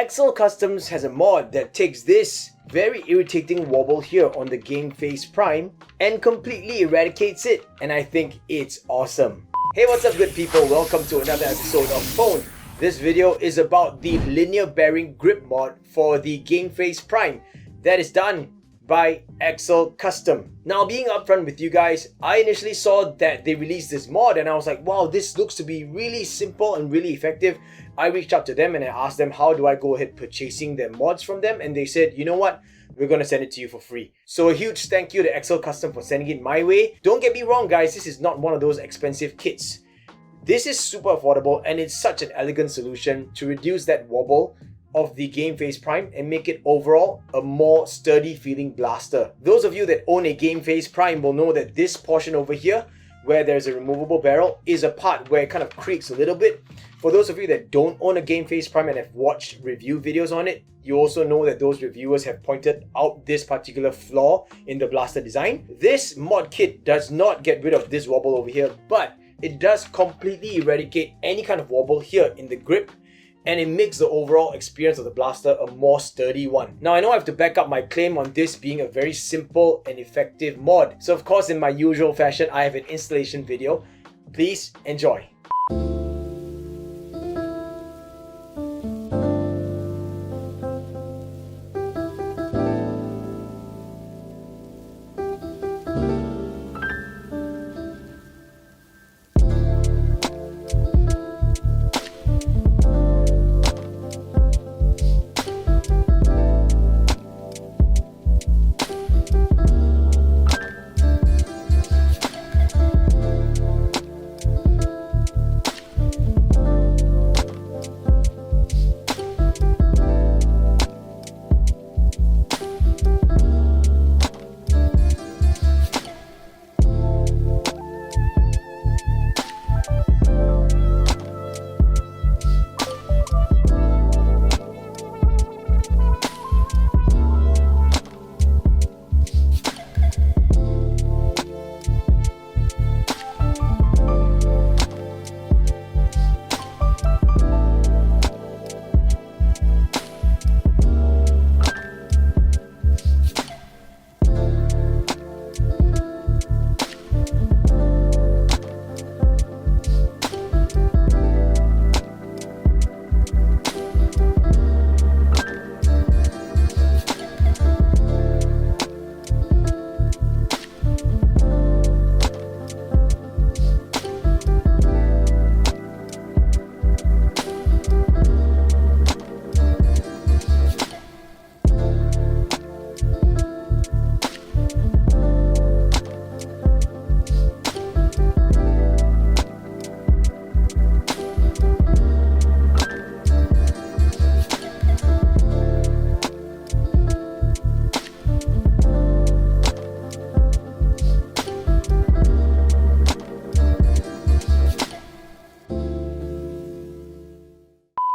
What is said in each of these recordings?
Excel Customs has a mod that takes this very irritating wobble here on the Game Face Prime and completely eradicates it, and I think it's awesome. Hey, what's up good people, welcome to another episode of Phone. This video is about the linear bearing grip mod for the Game Face Prime that is done by Excel Custom. Now, being upfront with you guys, I initially saw that they released this mod and I was like, wow, this looks to be really simple and really effective. I reached out to them and I asked them how do I go ahead purchasing their mods from them, and they said, you know what, we're gonna send it to you for free. So a huge thank you to Excel Custom for sending it my way. Don't get me wrong guys, this is not one of those expensive kits. This is super affordable and it's such an elegant solution to reduce that wobble of the Game Face Prime and make it overall a more sturdy feeling blaster. Those of you that own a Game Face Prime will know that this portion over here where there's a removable barrel is a part where it kind of creaks a little bit. For those of you that don't own a Game Face Prime and have watched review videos on it, you also know that those reviewers have pointed out this particular flaw in the blaster design. This mod kit does not get rid of this wobble over here, but it does completely eradicate any kind of wobble here in the grip, and it makes the overall experience of the blaster a more sturdy one. Now, I know I have to back up my claim on this being a very simple and effective mod. So of course, in my usual fashion, I have an installation video. Please enjoy.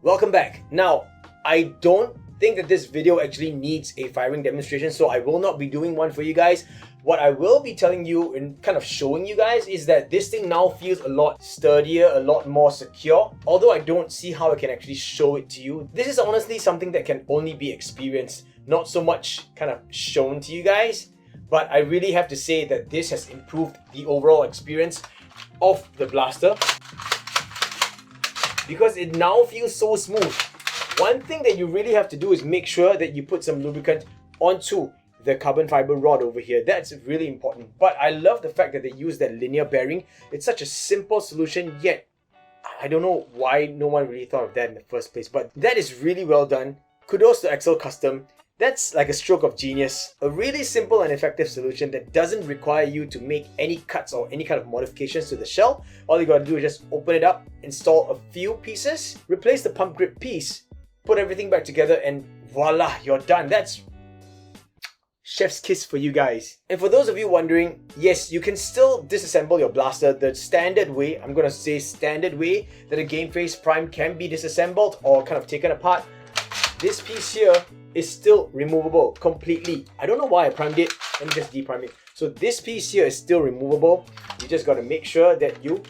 Welcome back. Now, I don't think that this video actually needs a firing demonstration, so I will not be doing one for you guys. What I will be telling you and kind of showing you guys is that this thing now feels a lot sturdier, a lot more secure. Although I don't see how I can actually show it to you. This is honestly something that can only be experienced, not so much kind of shown to you guys. But I really have to say that this has improved the overall experience of the blaster, because it now feels so smooth. One thing that you really have to do is make sure that you put some lubricant onto the carbon fiber rod over here. That's really important. But I love the fact that they use that linear bearing. It's such a simple solution, yet I don't know why no one really thought of that in the first place. But that is really well done. Kudos to Excel Custom. That's like a stroke of genius. A really simple and effective solution that doesn't require you to make any cuts or any kind of modifications to the shell. All you gotta do is just open it up, install a few pieces, replace the pump grip piece, put everything back together, and voila, you're done. That's chef's kiss for you guys. And for those of you wondering, yes, you can still disassemble your blaster the standard way. I'm gonna say standard way that a Game Face Prime can be disassembled or kind of taken apart. This piece here is still removable completely. I don't know why I primed it. Let me just deprime it. So this piece here is still removable. You just gotta make sure that you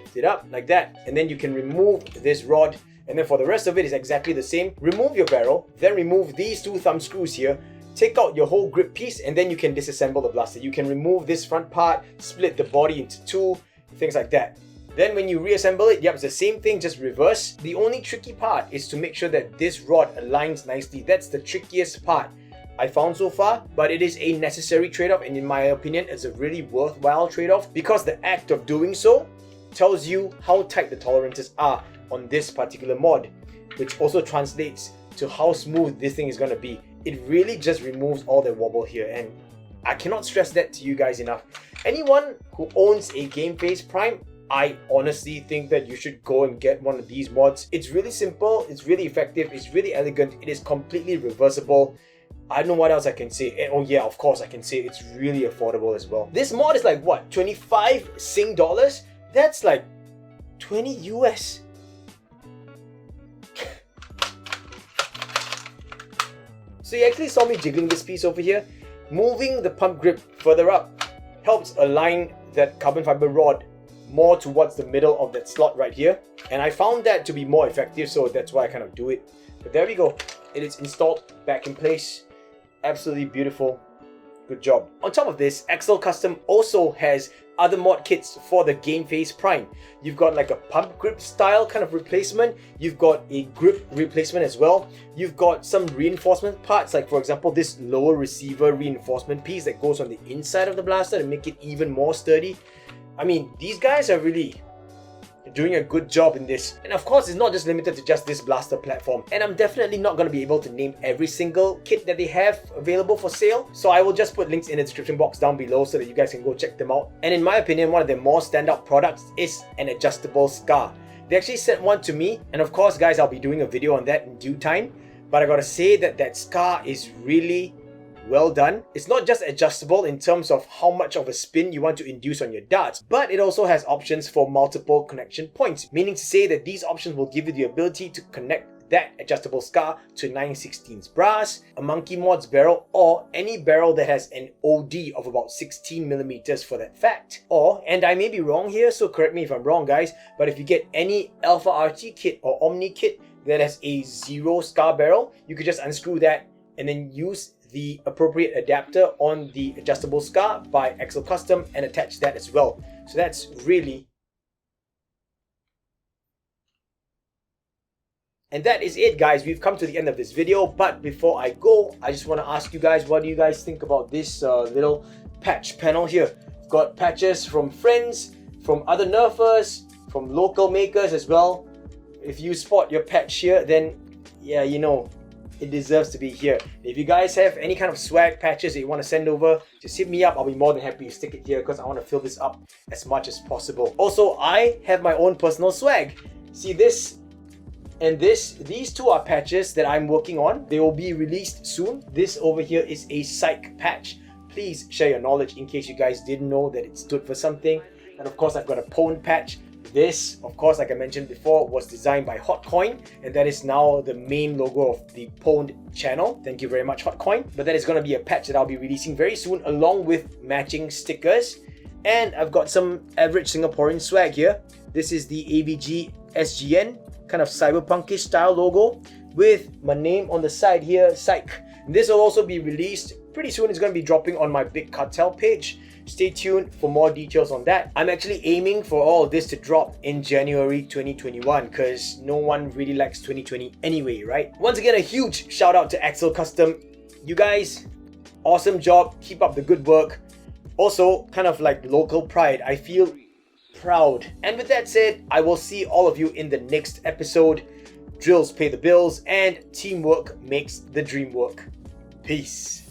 lift it up like that, and then you can remove this rod And then for the rest of it is exactly the same. Remove your barrel, then remove these two thumb screws here, take out your whole grip piece, and then you can disassemble the blaster. You can remove this front part, split the body into two, things like that. Then when you reassemble it, yep, it's the same thing, just reverse. The only tricky part is to make sure that this rod aligns nicely. That's the trickiest part I found so far, but it is a necessary trade-off, and in my opinion, it's a really worthwhile trade-off because the act of doing so tells you how tight the tolerances are on this particular mod, which also translates to how smooth this thing is going to be. It really just removes all the wobble here, and I cannot stress that to you guys enough. Anyone who owns a GameFace Prime, I honestly think that you should go and get one of these mods. It's really simple, it's really effective, it's really elegant, it is completely reversible. I don't know what else I can say. And oh yeah, of course I can say it's really affordable as well. This mod is like what, 25 Sing dollars? That's like 20 US. So you actually saw me jiggling this piece over here. Moving the pump grip further up helps align that carbon fiber rod more towards the middle of that slot right here. And I found that to be more effective, so that's why I kind of do it. But there we go. It is installed back in place. Absolutely beautiful. Good job. On top of this, Axel Custom also has other mod kits for the GameFace Prime. You've got like a pump grip style kind of replacement. You've got a grip replacement as well. You've got some reinforcement parts, like for example this lower receiver reinforcement piece that goes on the inside of the blaster to make it even more sturdy. I mean, these guys are really doing a good job in this. And of course, it's not just limited to just this blaster platform. And I'm definitely not going to be able to name every single kit that they have available for sale. So I will just put links in the description box down below so that you guys can go check them out. And in my opinion, one of their more standout products is an adjustable scar. They actually sent one to me. And of course, guys, I'll be doing a video on that in due time. But I gotta say that that scar is really well done. It's not just adjustable in terms of how much of a spin you want to induce on your darts, but it also has options for multiple connection points, meaning to say that these options will give you the ability to connect that adjustable scar to 9/16 brass, a Monkey Mods barrel, or any barrel that has an OD of about 16mm for that fact. Or, and I may be wrong here, so correct me if I'm wrong guys, but if you get any Alpha RT kit or Omni kit that has a 0 scar barrel, you could just unscrew that and then use the appropriate adapter on the adjustable scar by Axel Custom and attach that as well. So that's really... And that is it guys, we've come to the end of this video, but before I go, I just want to ask you guys, what do you guys think about this little patch panel here? We've got patches from friends, from other nerfers, from local makers as well. If you spot your patch here, then yeah, you know, it deserves to be here. If you guys have any kind of swag patches that you want to send over, just hit me up. I'll be more than happy to stick it here because I want to fill this up as much as possible. Also, I have my own personal swag. See this and this, these two are patches that I'm working on. They will be released soon. This over here is a psych patch. Please share your knowledge in case you guys didn't know that it stood for something. And of course, I've got a Pwned patch. This, of course, like I mentioned before, was designed by Hotcoin, and that is now the main logo of the Pwned channel. Thank you very much, Hotcoin. But that is going to be a patch that I'll be releasing very soon, along with matching stickers. And I've got some average Singaporean swag here. This is the AVG SGN, kind of cyberpunkish style logo, with my name on the side here, Psych. This will also be released pretty soon. It's going to be dropping on my Big Cartel page. Stay tuned for more details on that. I'm actually aiming for all of this to drop in January 2021 because no one really likes 2020 anyway, right? Once again, a huge shout out to Axel Custom. You guys, awesome job. Keep up the good work. Also, kind of like local pride. I feel proud. And with that said, I will see all of you in the next episode. Drills pay the bills and teamwork makes the dream work. Peace.